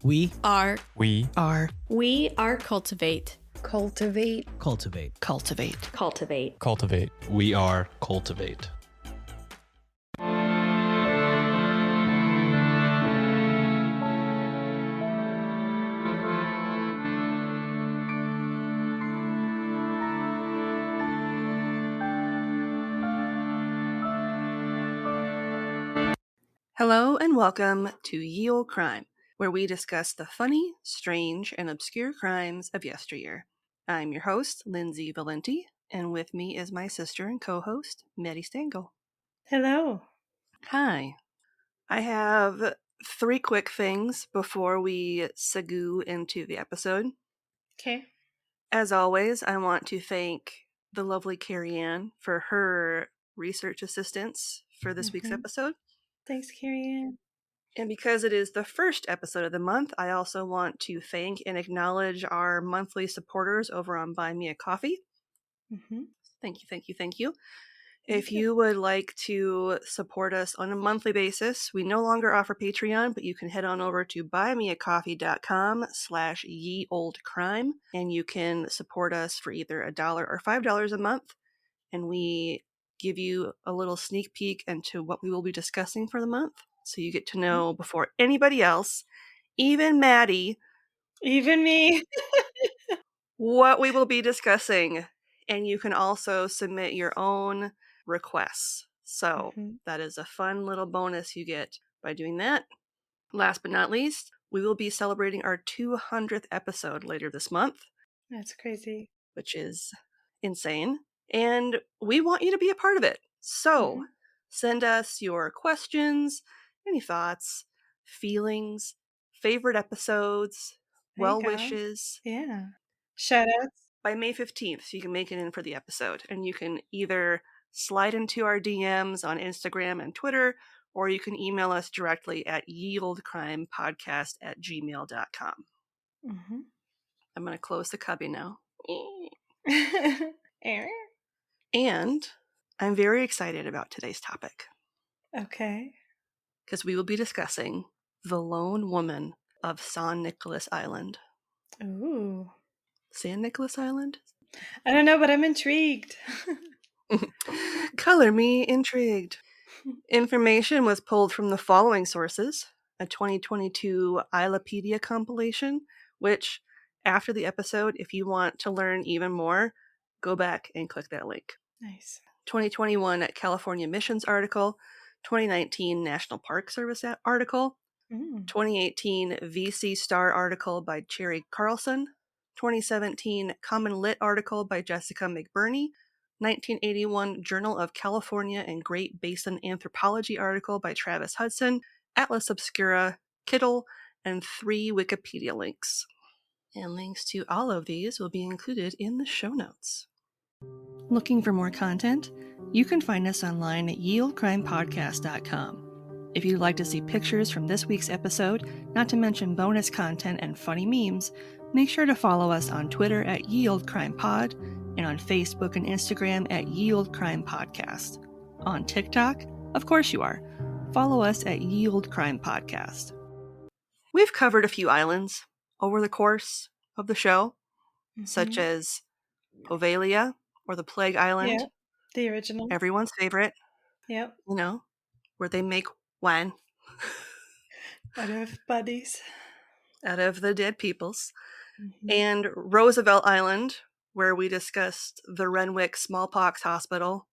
We are We are cultivate. Cultivate. Cultivate. Cultivate. Cultivate. Cultivate. We are Cultivate. Hello and welcome to Ye Olde Crime, where we discuss the funny, strange, and obscure crimes of yesteryear. I'm your host, Lindsay Valenti, and with me is my sister and co-host, Maddie Stengel. Hello. Hi. I have 3 quick things before we segue into the episode. Okay. As always, I want to thank the lovely Carrie Ann for her research assistance for this week's episode. Thanks, Carrie Ann. And because it is the first episode of the month, I also want to thank and acknowledge our monthly supporters over on Buy Me a Coffee. Thank you, thank you, thank you. If you would like to support us on a monthly basis, we no longer offer Patreon, but you can head on over to buymeacoffee.com/yeoldcrime, and you can support us for either $1 or $5 a month. And we give you a little sneak peek into what we will be discussing for the month. So you get to know before anybody else, even Maddie, even me, what we will be discussing. And you can also submit your own requests. So that is a fun little bonus you get by doing that. Last but not least, we will be celebrating our 200th episode later this month. That's crazy. Which is insane. And we want you to be a part of it. So send us your questions, any thoughts, feelings, favorite episodes, well wishes. Yeah. Shout outs. By May 15th, so you can make it in for the episode. And you can either slide into our DMs on Instagram and Twitter, or you can email us directly at yeoldecrimepodcast@gmail.com. I'm going to close the cubby now. And I'm very excited about today's topic. Okay. Because we will be discussing the lone woman of San Nicolas Island. Ooh. San Nicolas Island? I don't know, but I'm intrigued. Color me intrigued. Information was pulled from the following sources: a 2022 Islepedia compilation, which, after the episode, if you want to learn even more, go back and click that link. Nice. 2021 California Missions article, 2019 National Park Service article, 2018 VC Star article by Cherry Carlson, 2017 Common Lit article by Jessica McBurney, 1981 Journal of California and Great Basin Anthropology article by Travis Hudson, Atlas Obscura, Kittle, and 3 Wikipedia links. And links to all of these will be included in the show notes. Looking for more content? You can find us online at yeoldecrimepodcast.com. If you'd like to see pictures from this week's episode, not to mention bonus content and funny memes, make sure to follow us on Twitter at yeoldecrimepod and on Facebook and Instagram at yeoldecrimepodcast. On TikTok? Of course you are. Follow us at yeoldecrimepodcast. We've covered a few islands over the course of the show, such as Poveglia, or the Plague Island. Yeah, the original. Everyone's favorite. Yep. You know, where they make wine. Out of bodies. Out of the dead peoples. And Roosevelt Island, where we discussed the Renwick Smallpox Hospital.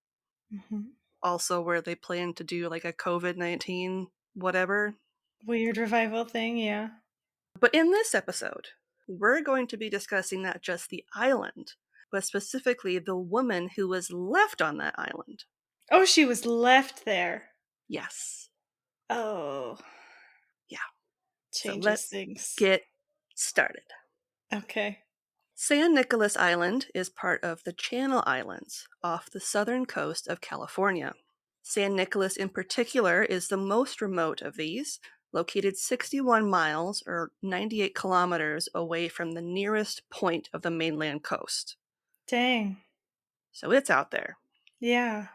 Also where they plan to do like a COVID-19 whatever. Weird revival thing, yeah. But in this episode, we're going to be discussing not just the island, but specifically the woman who was left on that island. Oh, she was left there. Yes. Oh. Yeah. Changes so let's things. Get started. Okay. San Nicolas Island is part of the Channel Islands off the southern coast of California. San Nicolas in particular is the most remote of these, located 61 miles or 98 kilometers away from the nearest point of the mainland coast. Dang. So it's out there. Yeah.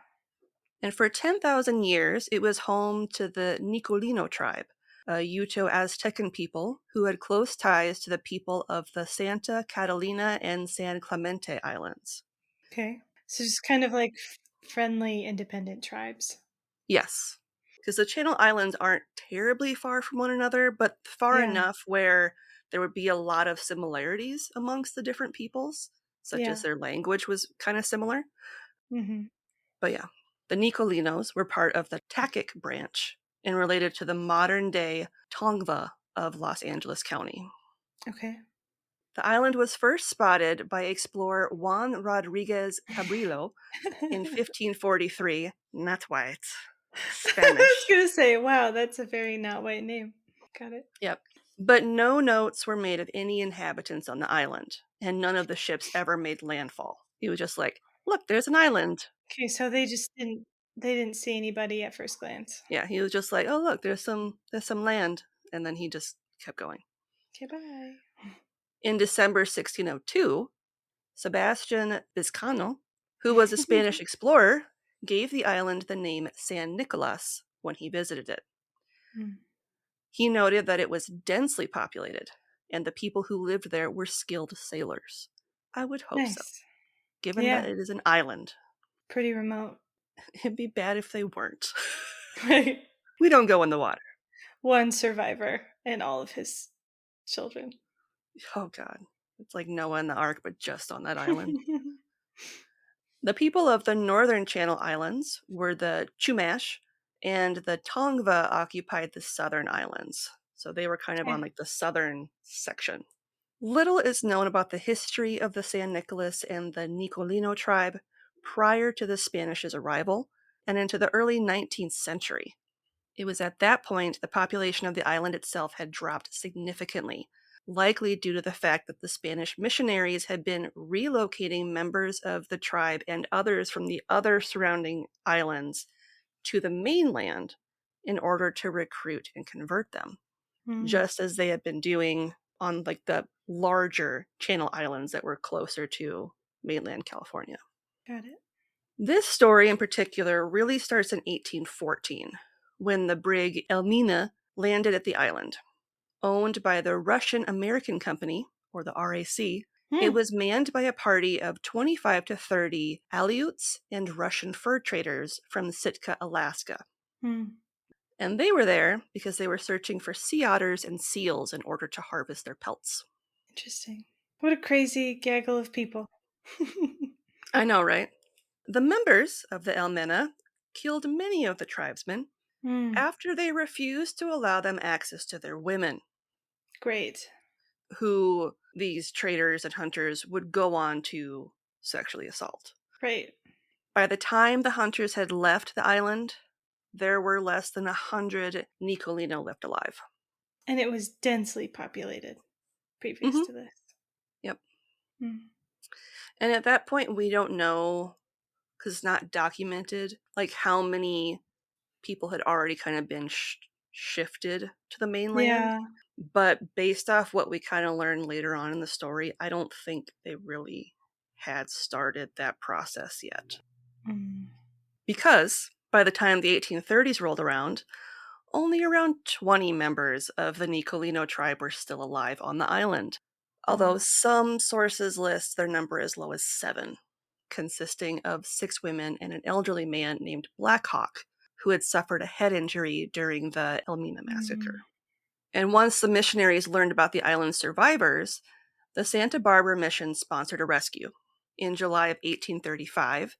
And for 10,000 years, it was home to the Nicolino tribe, a Uto-Aztecan people who had close ties to the people of the Santa Catalina and San Clemente Islands. Okay. So just kind of like friendly, independent tribes. Yes, because the Channel Islands aren't terribly far from one another, but far Yeah. enough where there would be a lot of similarities amongst the different peoples, such Yeah. as their language was kind of similar. Mm-hmm. But yeah, the Nicolinos were part of the Takic branch and related to the modern-day Tongva of Los Angeles County. Okay. The island was first spotted by explorer Juan Rodriguez Cabrillo in 1543. And that's why it's I was Spanish. gonna say, wow, that's a very not white name. Got it. Yep. But no notes were made of any inhabitants on the island, and none of the ships ever made landfall. He was just like, look, there's an island. Okay, so they didn't see anybody at first glance. Yeah, he was just like, oh look, there's some land. And then he just kept going. Okay, bye. In December 1602, Sebastian Vizcano, who was a Spanish explorer, gave the island the name San Nicolas when he visited it. Hmm. He noted that it was densely populated, and the people who lived there were skilled sailors. I would hope so, Nice. given Yeah, that it is an island. pretty remote. It'd be bad if they weren't. Right. We don't go in the water. One survivor and all of his children. Oh god. It's like Noah and the Ark, but just on that island. The people of the northern Channel Islands were the Chumash, and the Tongva occupied the southern islands. So they were kind of on Okay. like the southern section. Little is known about the history of the San Nicolas and the Nicolino tribe prior to the Spanish's arrival and into the early 19th century. It was at that point the population of the island itself had dropped significantly, likely due to the fact that the Spanish missionaries had been relocating members of the tribe and others from the other surrounding islands to the mainland in order to recruit and convert them, just as they had been doing on like the larger Channel Islands that were closer to mainland California. Got it. This story in particular really starts in 1814, when the brig Elmina landed at the island. Owned by the Russian American Company, or the RAC, it was manned by a party of 25 to 30 Aleuts and Russian fur traders from Sitka, Alaska. And they were there because they were searching for sea otters and seals in order to harvest their pelts. Interesting. What a crazy gaggle of people. I know, right? The members of the Elmina killed many of the tribesmen after they refused to allow them access to their women, Great. who these traders and hunters would go on to sexually assault. Right. By the time the hunters had left the island, there were less than 100 Nicolino left alive. And it was densely populated previous to this. Yep. And at that point, we don't know, because it's not documented, like how many people had already kind of been shifted to the mainland. Yeah. But based off what we kind of learned later on in the story, I don't think they really had started that process yet. Because by the time the 1830s rolled around, only around 20 members of the Nicolino tribe were still alive on the island, although some sources list their number as low as 7, consisting of 6 women and an elderly man named Black Hawk, who had suffered a head injury during the Elmina massacre. And once the missionaries learned about the island's survivors, the Santa Barbara mission sponsored a rescue. In July of 1835,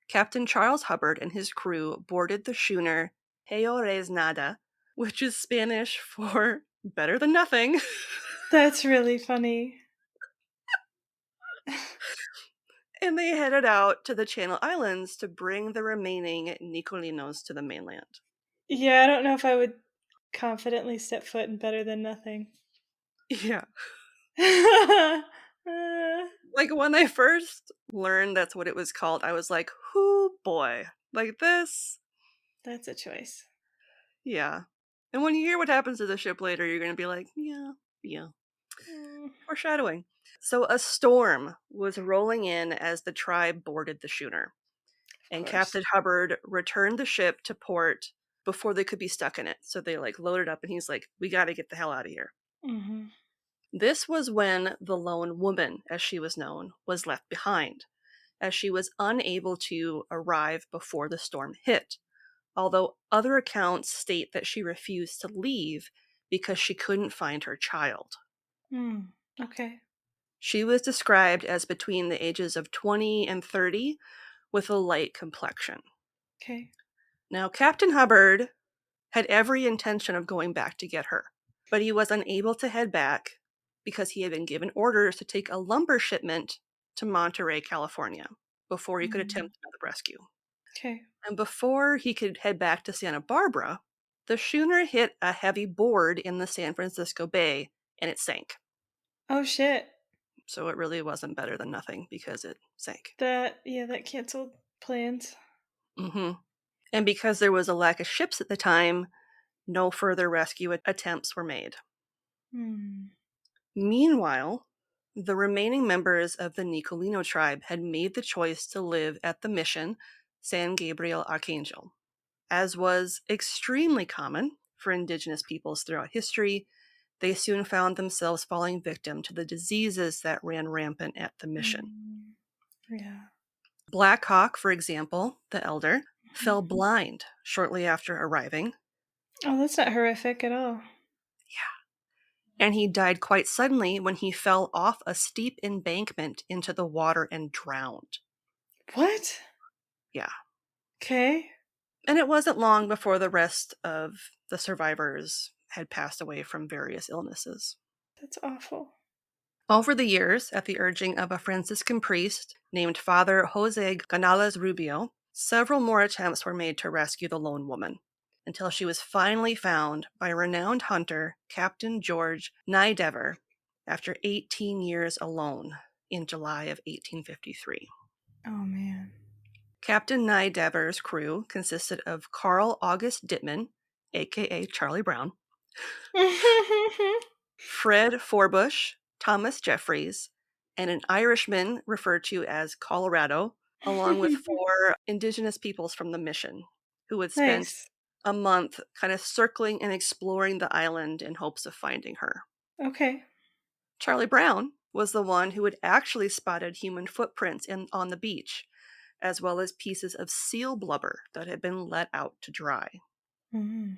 Captain Charles Hubbard and his crew boarded the schooner Peores Nada, which is Spanish for better than nothing. That's really funny. And they headed out to the Channel Islands to bring the remaining Nicolinos to the mainland. Yeah, I don't know if I would confidently step foot in better than nothing. Yeah. Like, when I first learned that's what it was called, I was like, "Hoo boy, like this." That's a choice. Yeah. And when you hear what happens to the ship later, you're going to be like, yeah. Foreshadowing. So a storm was rolling in as the tribe boarded the schooner. And course. Captain Hubbard returned the ship to port before they could be stuck in it. So they like loaded up and he's like, we got to get the hell out of here. Mm-hmm. This was when the lone woman, as she was known, was left behind, as she was unable to arrive before the storm hit, although other accounts state that she refused to leave because she couldn't find her child. Okay. She was described as between the ages of 20 and 30 with a light complexion. Okay. Now, Captain Hubbard had every intention of going back to get her, but he was unable to head back because he had been given orders to take a lumber shipment to Monterey, California, before he could attempt another rescue. Okay. And before he could head back to Santa Barbara, the schooner hit a heavy board in the San Francisco Bay and it sank. Oh shit. So it really wasn't better than nothing because it sank. That canceled plans. Mm-hmm. And because there was a lack of ships at the time, no further rescue attempts were made. Meanwhile, the remaining members of the Nicolino tribe had made the choice to live at the mission San Gabriel Archangel. As was extremely common for indigenous peoples throughout history, they soon found themselves falling victim to the diseases that ran rampant at the mission. Yeah. Black Hawk, for example, the elder, fell blind shortly after arriving. Oh, that's not horrific at all. And he died quite suddenly when he fell off a steep embankment into the water and drowned. What? Yeah. Okay. And it wasn't long before the rest of the survivors had passed away from various illnesses. That's awful. Over the years, at the urging of a Franciscan priest named Father Jose Ganales Rubio, several more attempts were made to rescue the lone woman, until she was finally found by renowned hunter Captain George Nidever after 18 years alone in July of 1853. Oh, man. Captain Nidever's crew consisted of Carl August Dittman, a.k.a. Charlie Brown, Fred Forbush, Thomas Jeffries, and an Irishman referred to as Colorado, along with 4 indigenous peoples from the mission, who had spent a month kind of circling and exploring the island in hopes of finding her. Okay. Charlie Brown was the one who had actually spotted human footprints on the beach, as well as pieces of seal blubber that had been let out to dry. Mm-hmm.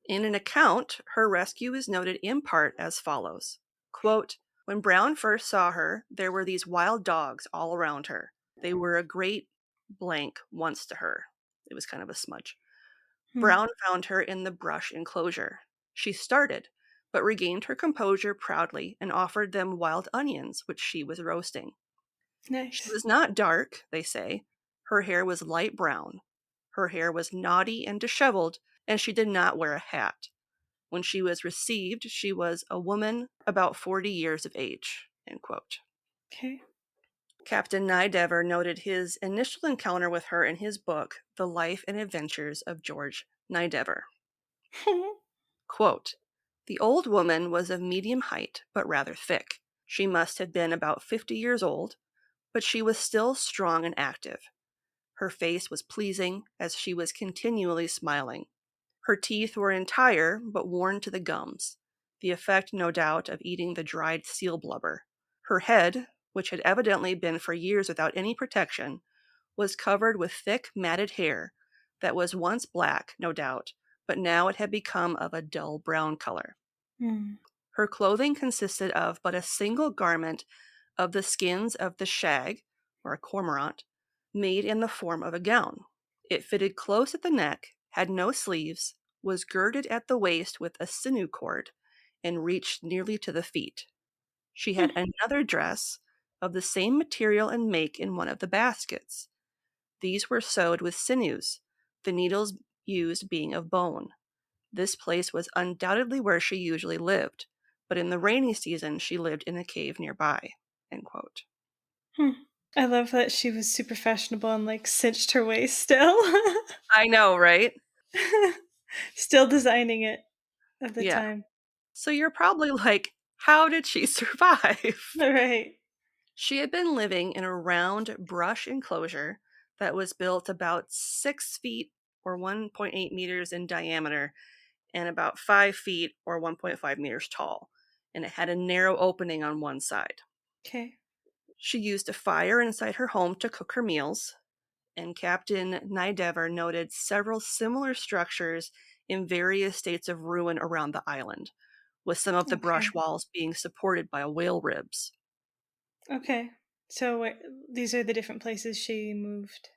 In an account, her rescue is noted in part as follows. Quote, when Brown first saw her, there were these wild dogs all around her. They were a great blank once to her. It was kind of a smudge. Brown found her in the brush enclosure. She started, but regained her composure proudly and offered them wild onions, which she was roasting. Nice. She was not dark, they say. Her hair was light brown. Her hair was knotty and disheveled, and she did not wear a hat. When she was received, she was a woman about 40 years of age. End quote. Okay. Captain Nidever noted his initial encounter with her in his book, The Life and Adventures of George Nidever. Quote, the old woman was of medium height, but rather thick. She must have been about 50 years old, but she was still strong and active. Her face was pleasing, as she was continually smiling. Her teeth were entire, but worn to the gums, the effect, no doubt, of eating the dried seal blubber. Her head, which had evidently been for years without any protection, was covered with thick, matted hair that was once black, no doubt, but now it had become of a dull brown color. Her clothing consisted of but a single garment of the skins of the shag, or a cormorant, made in the form of a gown. It fitted close at the neck, had no sleeves, was girded at the waist with a sinew cord, and reached nearly to the feet. She had another dress of the same material and make in one of the baskets. These were sewed with sinews, the needles used being of bone. This place was undoubtedly where she usually lived, but in the rainy season she lived in a cave nearby. End quote. I love that she was super fashionable and like cinched her waist still. I know, right? Still designing it at the time. So you're probably like, how did she survive? Right. She had been living in a round brush enclosure that was built about 6 feet or 1.8 meters in diameter, and about 5 feet or 1.5 meters tall. And it had a narrow opening on one side. Okay. She used a fire inside her home to cook her meals, and Captain Nidever noted several similar structures in various states of ruin around the island, with some of the brush walls being supported by whale ribs. Okay. So these are the different places she moved.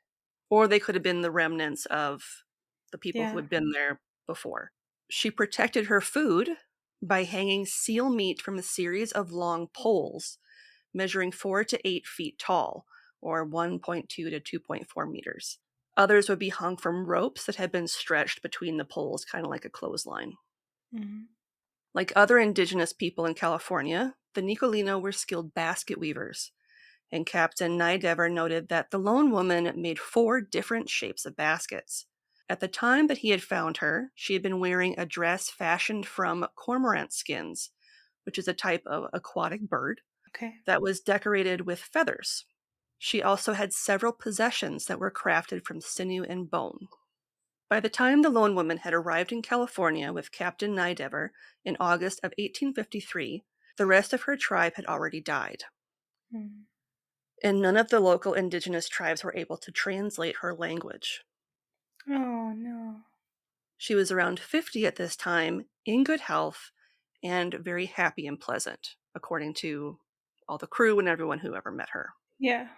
Or they could have been the remnants of the people who Yeah. had been there before. She protected her food by hanging seal meat from a series of long poles measuring 4 to 8 feet tall, or 1.2 to 2.4 meters. Others would be hung from ropes that had been stretched between the poles, kind of like a clothesline. Mm-hmm. Like other indigenous people in California, the Nicolino were skilled basket weavers, and Captain Nidever noted that the lone woman made 4 different shapes of baskets. At the time that he had found her, she had been wearing a dress fashioned from cormorant skins, which is a type of aquatic bird, that was decorated with feathers. She also had several possessions that were crafted from sinew and bone. By the time the lone woman had arrived in California with Captain Nidever in August of 1853, the rest of her tribe had already died. Mm. And none of the local indigenous tribes were able to translate her language. Oh, no. She was around 50 at this time, in good health, and very happy and pleasant, according to all the crew and everyone who ever met her. Yeah.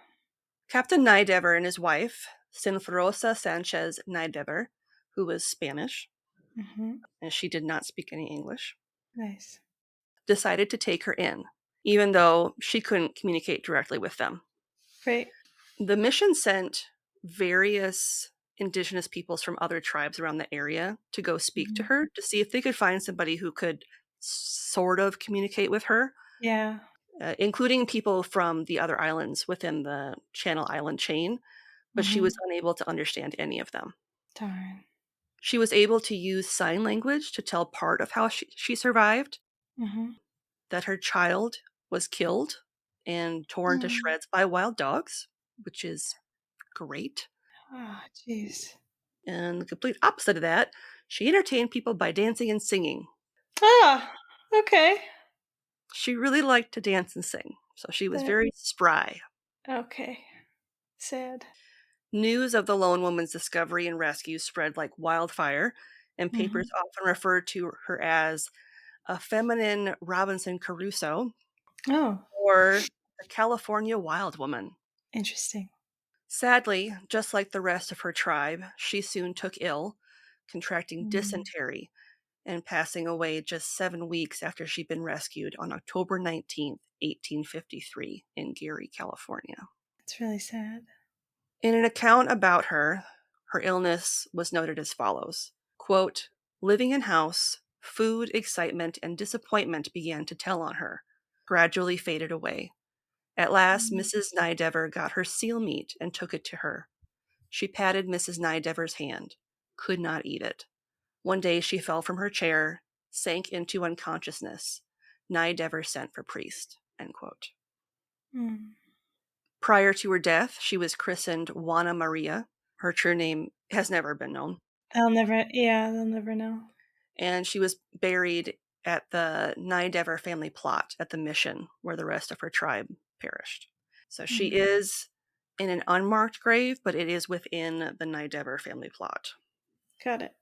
Captain Nidever and his wife, Sinforosa Sanchez Nidever, who was Spanish, and she did not speak any English, Nice. decided to take her in, even though she couldn't communicate directly with them. Right. The mission sent various indigenous peoples from other tribes around the area to go speak to her to see if they could find somebody who could sort of communicate with her. Yeah. Including people from the other islands within the Channel Island chain, but she was unable to understand any of them. Darn. She was able to use sign language to tell part of how she survived, that her child was killed and torn to shreds by wild dogs, which is great. Oh, jeez. And the complete opposite of that, she entertained people by dancing and singing. Ah, okay. She really liked to dance and sing, so she was very spry. Okay. Sad. News of the lone woman's discovery and rescue spread like wildfire, and papers often referred to her as a feminine Robinson Crusoe or the California Wild Woman. Interesting. Sadly, just like the rest of her tribe, she soon took ill, contracting dysentery and passing away just 7 weeks after she'd been rescued on October 19th, 1853 in Gary, California. It's really sad. In an account about her, her illness was noted as follows, quote, "Living in house, food, excitement, and disappointment began to tell on her, gradually faded away. At last, Mrs. Nidever got her seal meat and took it to her. She patted Mrs. Nidever's hand, could not eat it. One day she fell from her chair, sank into unconsciousness. Nidever sent for priest," end quote. Prior to her death, she was christened Juana Maria. Her true name has never been known. They'll never know. And she was buried at the Nidever family plot at the mission where the rest of her tribe perished. So she is in an unmarked grave, but it is within the Nidever family plot. Got it.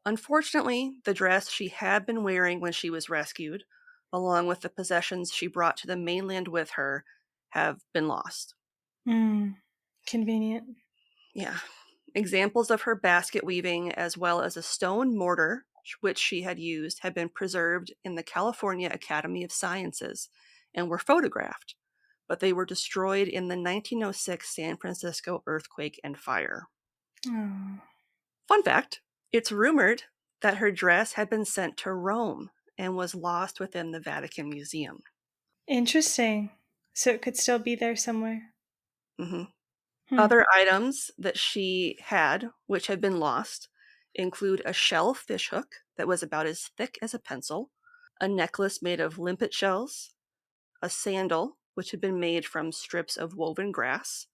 Unfortunately, the dress she had been wearing when she was rescued, along with the possessions she brought to the mainland with her, have been lost. Convenient. Yeah. Examples of her basket weaving, as well as a stone mortar, which she had used, had been preserved in the California Academy of Sciences and were photographed, but they were destroyed in the 1906 San Francisco earthquake and fire. Oh. Fun fact, it's rumored that her dress had been sent to Rome and was lost within the Vatican Museum. Interesting. So it could still be there somewhere. Other items that she had, which had been lost, include a shell fishhook that was about as thick as a pencil, a necklace made of limpet shells, a sandal, which had been made from strips of woven grass,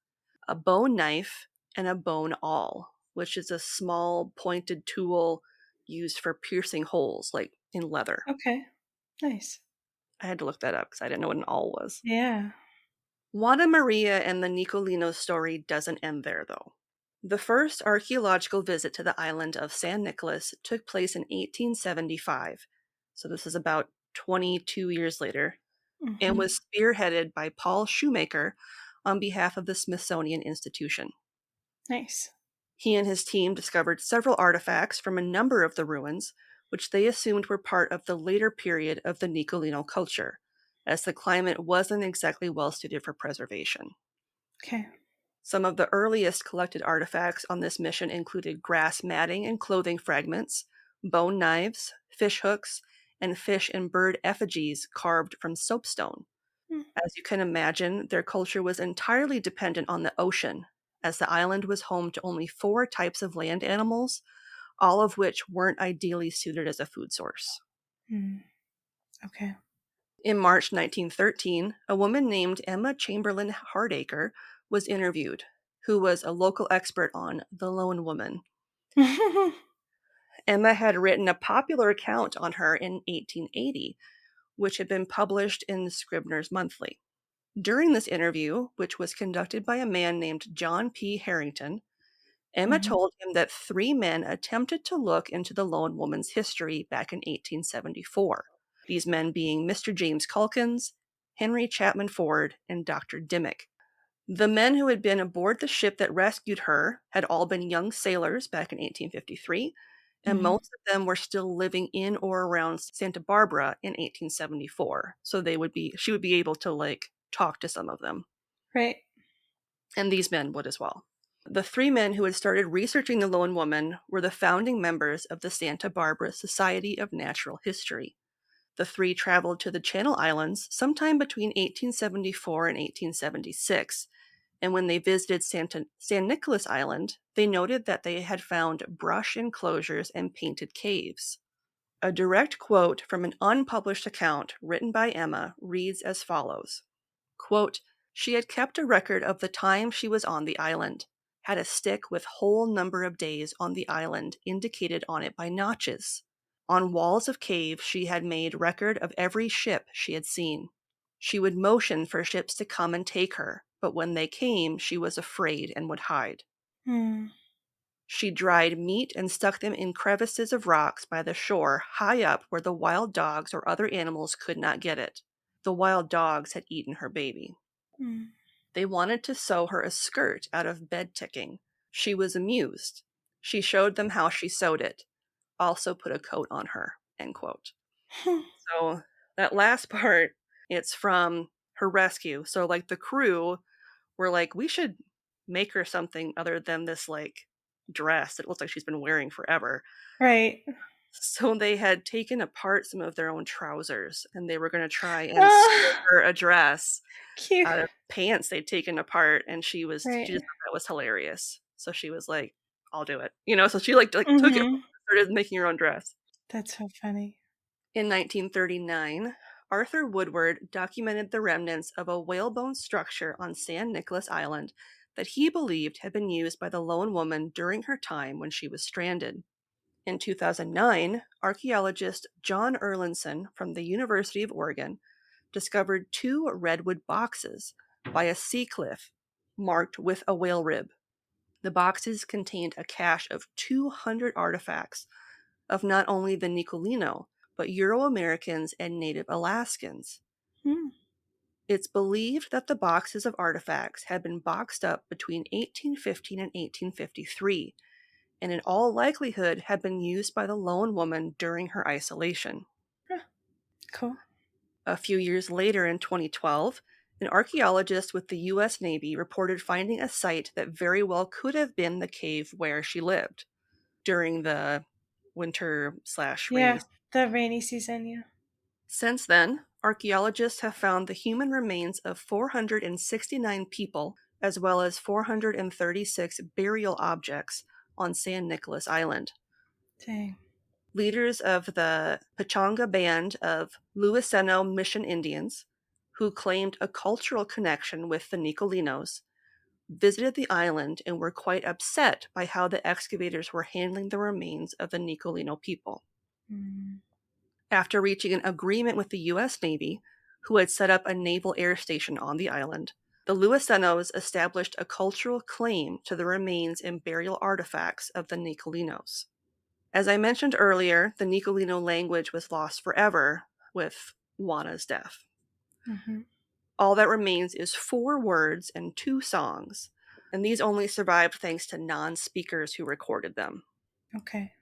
a bone knife, and a bone awl, which is a small pointed tool used for piercing holes, like in leather. Okay. Nice. I had to look that up because I didn't know what an awl was. Yeah. Juana Maria and the Nicolino story doesn't end there, though. The first archaeological visit to the island of San Nicolas took place in 1875, so this is about 22 years later, and Mm-hmm. was spearheaded by Paul Shoemaker on behalf of the Smithsonian Institution. Nice. He and his team discovered several artifacts from a number of the ruins, which they assumed were part of the later period of the Nicolino culture, as the climate wasn't exactly well suited for preservation. Okay. Some of the earliest collected artifacts on this mission included grass matting and clothing fragments, bone knives, fish hooks, and fish and bird effigies carved from soapstone. Mm. As you can imagine, their culture was entirely dependent on the ocean, as the island was home to only 4 types of land animals, all of which weren't ideally suited as a food source. Mm. Okay. In March 1913, a woman named Emma Chamberlain Hardacre was interviewed, who was a local expert on the lone woman. Emma had written a popular account on her in 1880, which had been published in Scribner's Monthly. During this interview, which was conducted by a man named John P. Harrington, Emma told him that 3 men attempted to look into the lone woman's history back in 1874. These men being Mr. James Calkins, Henry Chapman Ford, and Dr. Dimmick. The men who had been aboard the ship that rescued her had all been young sailors back in 1853, and most of them were still living in or around Santa Barbara in 1874. So she would be able to talk to some of them. Right. And these men would as well. The 3 men who had started researching the lone woman were the founding members of the Santa Barbara Society of Natural History. The 3 traveled to the Channel Islands sometime between 1874 and 1876, and when they visited San Nicolas Island, they noted that they had found brush enclosures and painted caves. A direct quote from an unpublished account written by Emma reads as follows, quote, "She had kept a record of the time she was on the island, had a stick with whole number of days on the island indicated on it by notches. On walls of caves she had made record of every ship she had seen. She would motion for ships to come and take her, but when they came, she was afraid and would hide. Mm. She dried meat and stuck them in crevices of rocks by the shore high up where the wild dogs or other animals could not get it. The wild dogs had eaten her baby. Mm. They wanted to sew her a skirt out of bed ticking. She was amused. She showed them how she sewed it. Also put a coat on her." End quote. So that last part, it's from her rescue. So the crew were like, we should make her something other than this dress that looks like she's been wearing forever. Right. So they had taken apart some of their own trousers, and they were going to try and sew her a dress Cute. out of pants they'd taken apart, and she just Right. thought that was hilarious. So she was like, I'll do it. So she took it and started making her own dress. That's so funny. In 1939, Arthur Woodward documented the remnants of a whalebone structure on San Nicolas Island that he believed had been used by the lone woman during her time when she was stranded. In 2009, archaeologist John Erlandson from the University of Oregon discovered 2 redwood boxes by a sea cliff marked with a whale rib. The boxes contained a cache of 200 artifacts of not only the Nicolino, but Euro-Americans and Native Alaskans. Mm. It's believed that the boxes of artifacts had been boxed up between 1815 and 1853, and in all likelihood had been used by the lone woman during her isolation. Cool. A few years later, in 2012, an archaeologist with the U.S. Navy reported finding a site that very well could have been the cave where she lived during the winter/rainy. The rainy season, yeah. Since then, archaeologists have found the human remains of 469 people, as well as 436 burial objects on San Nicolas Island. Dang. Leaders of the Pechanga Band of Luiseno Mission Indians, who claimed a cultural connection with the Nicolinos, visited the island and were quite upset by how the excavators were handling the remains of the Nicolino people. Mm. After reaching an agreement with the U.S. Navy, who had set up a naval air station on the island, the Luisenos established a cultural claim to the remains and burial artifacts of the Nicolinos. As I mentioned earlier, the Nicolino language was lost forever with Juana's death. Mm-hmm. All that remains is 4 words and 2 songs, and these only survived thanks to non-speakers who recorded them. Okay.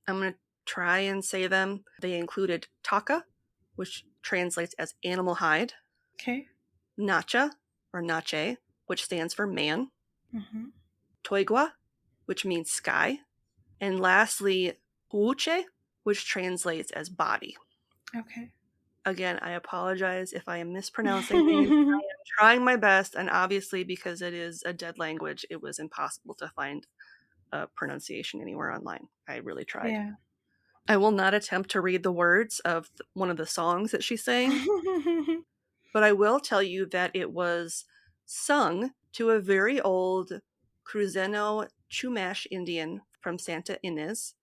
I'm going to try and say them. They included taka, which translates as animal hide, Okay. nacha, or nache, which stands for man, Mm-hmm. toigua, which means sky, and lastly, huuche, which translates as body. Okay. Again, I apologize if I am mispronouncing names. I am trying my best, and obviously because it is a dead language, it was impossible to find a pronunciation anywhere online. I really tried. Yeah. I will not attempt to read the words of one of the songs that she sang, but I will tell you that it was sung to a very old Cruzeño Chumash Indian from Santa Ynez,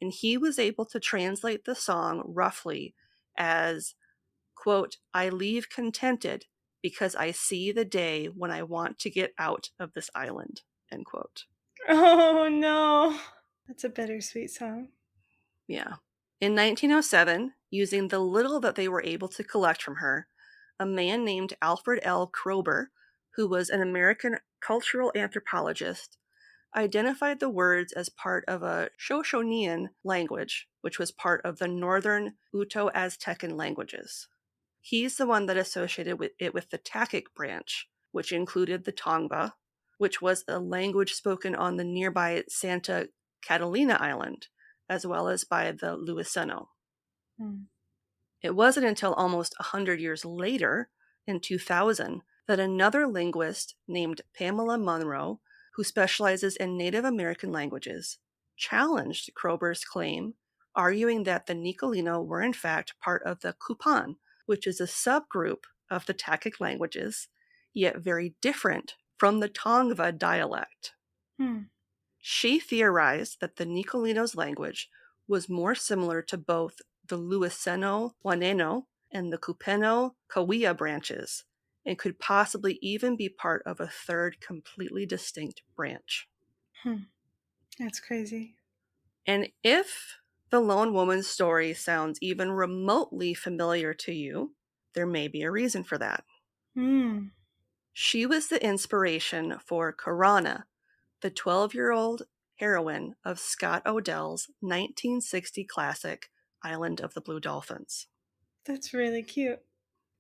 and he was able to translate the song roughly as, quote, "I leave contented because I see the day when I want to get out of this island," end quote. Oh no. That's a bittersweet song. Yeah. In 1907, using the little that they were able to collect from her, a man named Alfred L. Kroeber, who was an American cultural anthropologist, identified the words as part of a Shoshonean language, which was part of the northern Uto-Aztecan languages. He's the one that associated it with the Takic branch, which included the Tongva, which was a language spoken on the nearby Santa Catalina Island, as well as by the Luiseno. Mm. It wasn't until almost 100 years later, in 2000, that another linguist named Pamela Monroe, who specializes in Native American languages, challenged Kroeber's claim, arguing that the Nicolino were in fact part of the Kupan, which is a subgroup of the Takic languages, yet very different from the Tongva dialect. Hmm. She theorized that the Nicolino's language was more similar to both the Luiseno-Waneno and the Cupeno-Cahuilla branches, and could possibly even be part of a third completely distinct branch. That's crazy. And if the lone woman's story sounds even remotely familiar to you, there may be a reason for that. Mm. She was the inspiration for Karana, the 12-year-old heroine of Scott Odell's 1960 classic Island of the Blue Dolphins. That's really cute.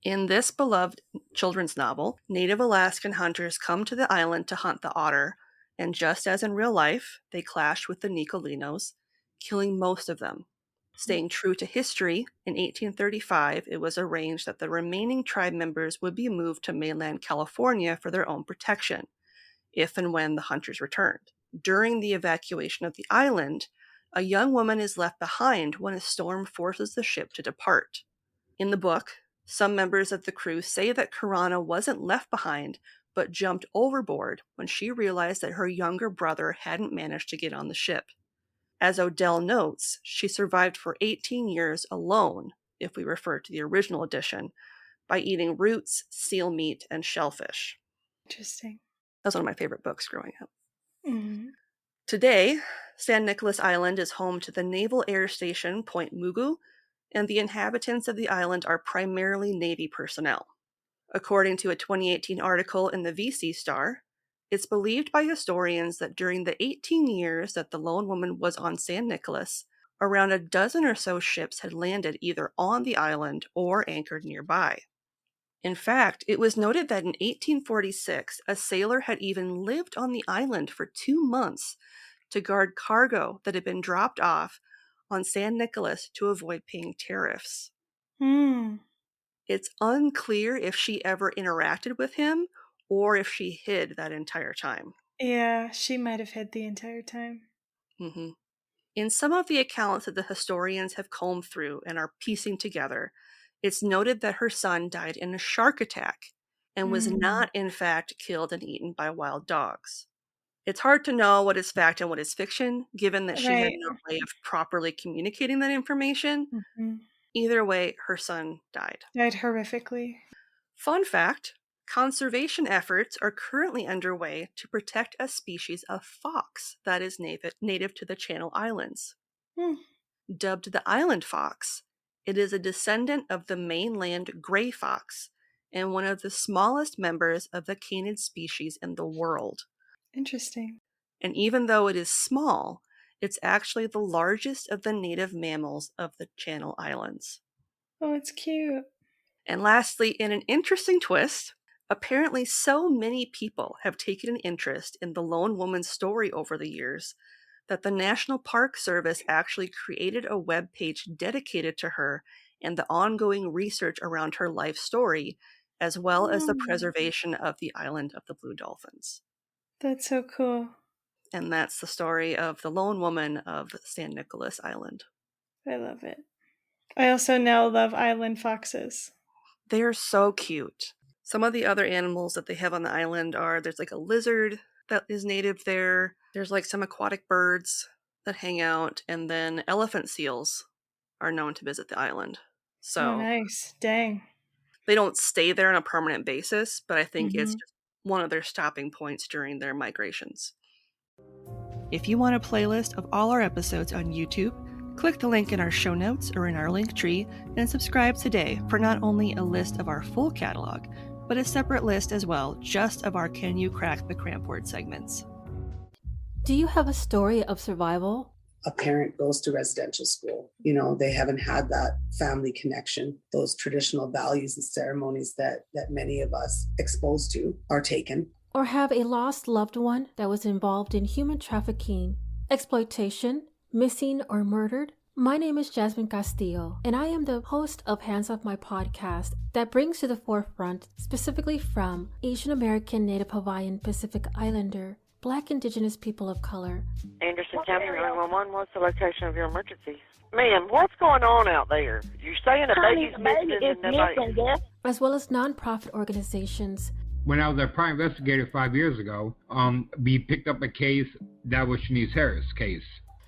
In this beloved children's novel, Native Alaskan hunters come to the island to hunt the otter, and just as in real life, they clash with the Nicolinos, killing most of them. Staying true to history, in 1835, it was arranged that the remaining tribe members would be moved to mainland California for their own protection, if and when the hunters returned. During the evacuation of the island, a young woman is left behind when a storm forces the ship to depart. In the book, some members of the crew say that Karana wasn't left behind, but jumped overboard when she realized that her younger brother hadn't managed to get on the ship. As Odell notes, she survived for 18 years alone, if we refer to the original edition, by eating roots, seal meat, and shellfish. Interesting. That was one of my favorite books growing up. Mm. Today, San Nicolas Island is home to the Naval Air Station Point Mugu, and the inhabitants of the island are primarily Navy personnel. According to a 2018 article in the VC Star, it's believed by historians that during the 18 years that the lone woman was on San Nicolas, around a dozen or so ships had landed either on the island or anchored nearby. In fact, it was noted that in 1846, a sailor had even lived on the island for 2 months to guard cargo that had been dropped off on San Nicolas to avoid paying tariffs. Mm. It's unclear if she ever interacted with him or if she hid that entire time. Yeah, she might have hid the entire time. Mm-hmm. In some of the accounts that the historians have combed through and are piecing together, it's noted that her son died in a shark attack, and was not, in fact, killed and eaten by wild dogs. It's hard to know what is fact and what is fiction, given that she had no way of properly communicating that information. Mm-hmm. Either way, her son died. Died horrifically. Fun fact, conservation efforts are currently underway to protect a species of fox that is native to the Channel Islands. Dubbed the island fox, it is a descendant of the mainland gray fox and one of the smallest members of the canid species in the world. Interesting. And even though it is small, it's actually the largest of the native mammals of the Channel Islands. Oh, it's cute. And lastly, in an interesting twist, apparently so many people have taken an interest in the lone woman's story over the years that the National Park Service actually created a webpage dedicated to her and the ongoing research around her life story, as well as the preservation of the island of the blue dolphins. That's so cool. And that's the story of the lone woman of San Nicolas Island. I love it. I also now love island foxes. They are so cute. Some of the other animals that they have on the island are, there's like a lizard that is native there. There's like some aquatic birds that hang out. And then elephant seals are known to visit the island. So nice. Dang. They don't stay there on a permanent basis, but I think it's just one of their stopping points during their migrations. If you want a playlist of all our episodes on YouTube, click the link in our show notes or in our link tree and subscribe today for not only a list of our full catalog, but a separate list as well, just of our Can You Crack the Cramp Word segments. Do you have a story of survival? A parent goes to residential school. You know, they haven't had that family connection. Those traditional values and ceremonies that many of us exposed to are taken. Or have a lost loved one that was involved in human trafficking, exploitation, missing, or murdered? My name is Jasmine Castillo, and I am the host of Hands Off My podcast that brings to the forefront, specifically from Asian American, Native Hawaiian, Pacific Islander, Black Indigenous people of color. Anderson County 911, what's the location of your emergency? Ma'am, what's going on out there? You're saying a baby's missing and nobody... As well as nonprofit organizations. When I was a private investigator 5 years ago, we picked up a case that was Shanice Harris' case.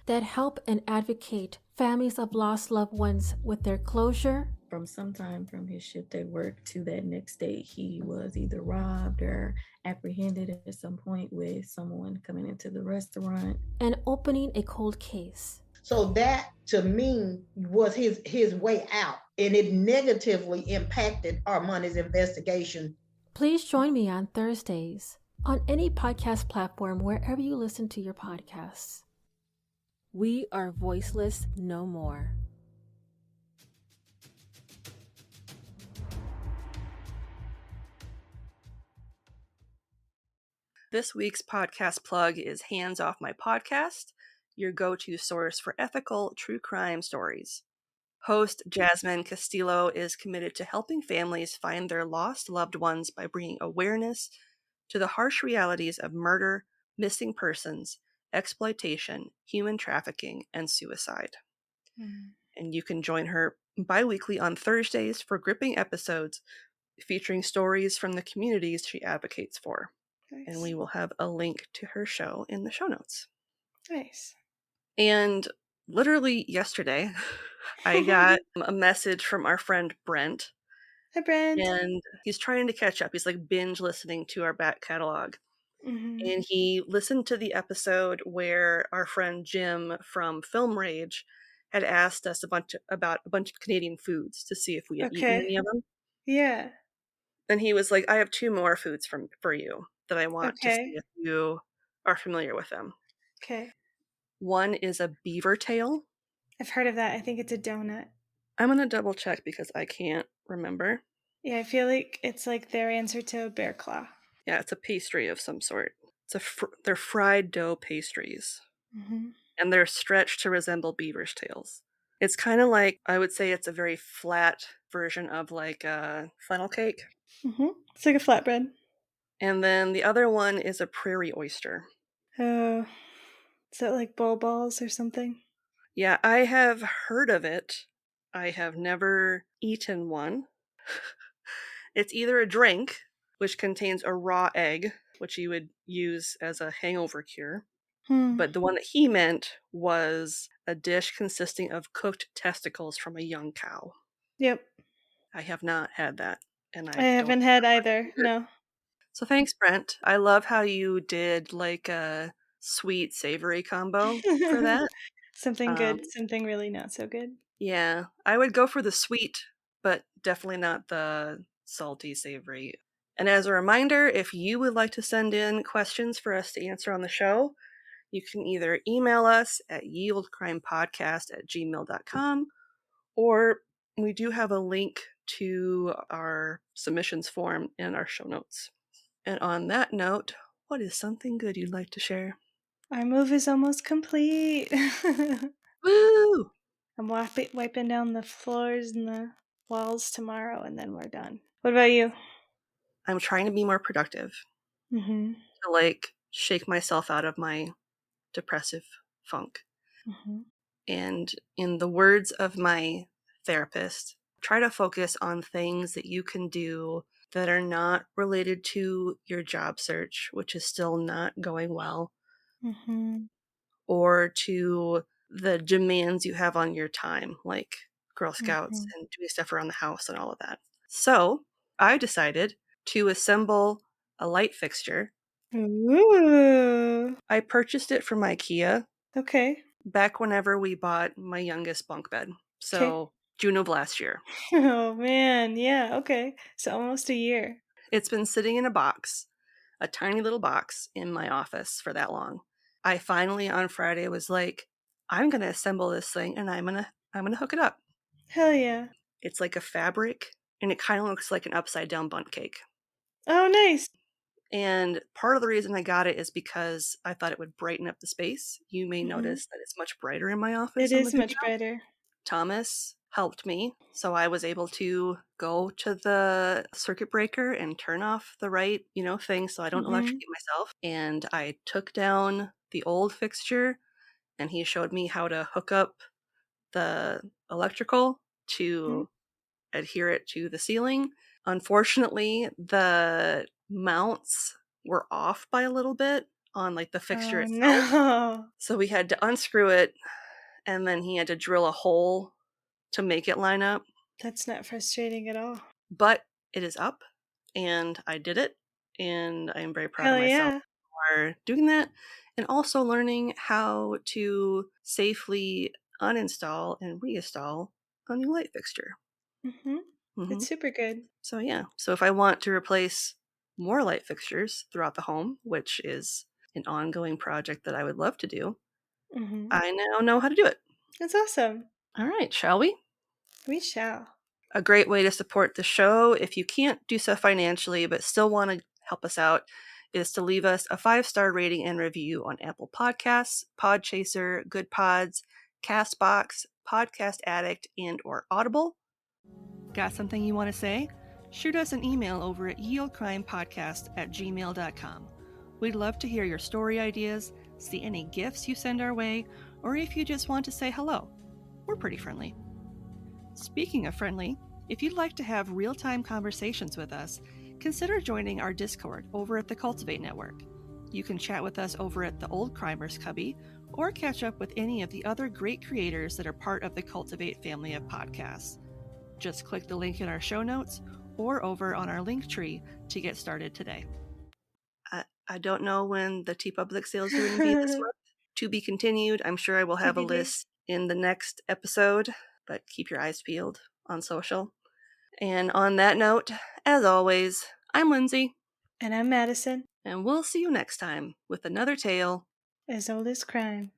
That help and advocate families of lost loved ones with their closure. From sometime from his shift at work to that next day, he was either robbed or apprehended at some point with someone coming into the restaurant. And opening a cold case. So that, to me, was his way out. And it negatively impacted Armani's investigation. Please join me on Thursdays on any podcast platform wherever you listen to your podcasts. We are voiceless no more. This week's podcast plug is Hands Off My Podcast, your go-to source for ethical true crime stories. Host Jasmine Castillo is committed to helping families find their lost loved ones by bringing awareness to the harsh realities of murder, missing persons, exploitation, human trafficking, and suicide. And you can join her bi-weekly on Thursdays for gripping episodes featuring stories from the communities she advocates for. Nice. And we will have a link to her show in the show notes. Nice. And literally yesterday, I got a message from our friend Brent. Hi, Brent. And he's trying to catch up. He's like binge listening to our back catalog. And he listened to the episode where our friend Jim from Film Rage had asked us about a bunch of Canadian foods to see if we had eaten any of them. Yeah. And he was like, I have 2 more foods for you that I want to see if you are familiar with them. Okay. One is a beaver tail. I've heard of that. I think it's a donut. I'm going to double check because I can't remember. Yeah, I feel like it's like their answer to a bear claw. Yeah, it's a pastry of some sort. They're fried dough pastries. And they're stretched to resemble beaver's tails. It's kind of like, I would say it's a very flat version of like a funnel cake. It's like a flatbread. And then the other one is a prairie oyster. Oh, is that like bull balls or something? Yeah, I have heard of it. I have never eaten one. It's either a drink, which contains a raw egg, which you would use as a hangover cure. Hmm. But the one that he meant was a dish consisting of cooked testicles from a young cow. Yep. I have not had that. And I haven't had either. No. So thanks, Brent. I love how you did like a sweet savory combo for that. Something good, something really not so good. Yeah, I would go for the sweet, but definitely not the salty savory. And as a reminder, if you would like to send in questions for us to answer on the show, you can either email us at yeoldecrimepodcast@gmail.com, or we do have a link to our submissions form in our show notes. And on that note, what is something good you'd like to share? Our move is almost complete. Woo! I'm wiping down the floors and the walls tomorrow, and then we're done. What about you? I'm trying to be more productive. Mm-hmm. To like shake myself out of my depressive funk. Mm-hmm. And in the words of my therapist, try to focus on things that you can do that are not related to your job search, which is still not going well, Mm-hmm. or to the demands you have on your time, like Girl Scouts and doing stuff around the house and all of that. So I decided to assemble a light fixture. Ooh. I purchased it from IKEA. Okay. Back whenever we bought my youngest bunk bed. So June of last year. Oh man, yeah, okay. So almost a year. It's been sitting in a box, a tiny little box in my office for that long. I finally on Friday was like, I'm gonna assemble this thing and I'm gonna hook it up. Hell yeah. It's like a fabric and it kind of looks like an upside down bundt cake. Oh, nice. And part of the reason I got it is because I thought it would brighten up the space. You may notice that it's much brighter in my office. It is much brighter. Thomas helped me, so I was able to go to the circuit breaker and turn off the right, thing so I don't electrocute myself. And I took down the old fixture and he showed me how to hook up the electrical to adhere it to the ceiling. Unfortunately, the mounts were off by a little bit on like the fixture itself. No. So we had to unscrew it and then he had to drill a hole to make it line up. That's not frustrating at all. But it is up and I did it and I am very proud of myself for doing that and also learning how to safely uninstall and reinstall a new light fixture. It's super good. So yeah, so if I want to replace more light fixtures throughout the home, which is an ongoing project that I would love to do, I now know how to do it. That's awesome. All right, shall we? We shall. A great way to support the show, if you can't do so financially but still want to help us out, is to leave us a 5-star rating and review on Apple Podcasts, Podchaser, Good Pods, CastBox, Podcast Addict, and or Audible. Got something you want to say? Shoot us an email over at yeoldecrimepodcast@gmail.com. We'd love to hear your story ideas, see any gifts you send our way, or if you just want to say hello. We're pretty friendly. Speaking of friendly, if you'd like to have real-time conversations with us, consider joining our Discord over at the Cultivate Network. You can chat with us over at the Old Crimers Cubby, or catch up with any of the other great creators that are part of the Cultivate family of podcasts. Just click the link in our show notes or over on our link tree to get started today. I don't know when the TeePublic sales are going to be this month. To be continued. I'm sure I will have a list in the next episode, but keep your eyes peeled on social. And on that note, as always, I'm Lindsay. And I'm Madison. And we'll see you next time with another tale as old as crime.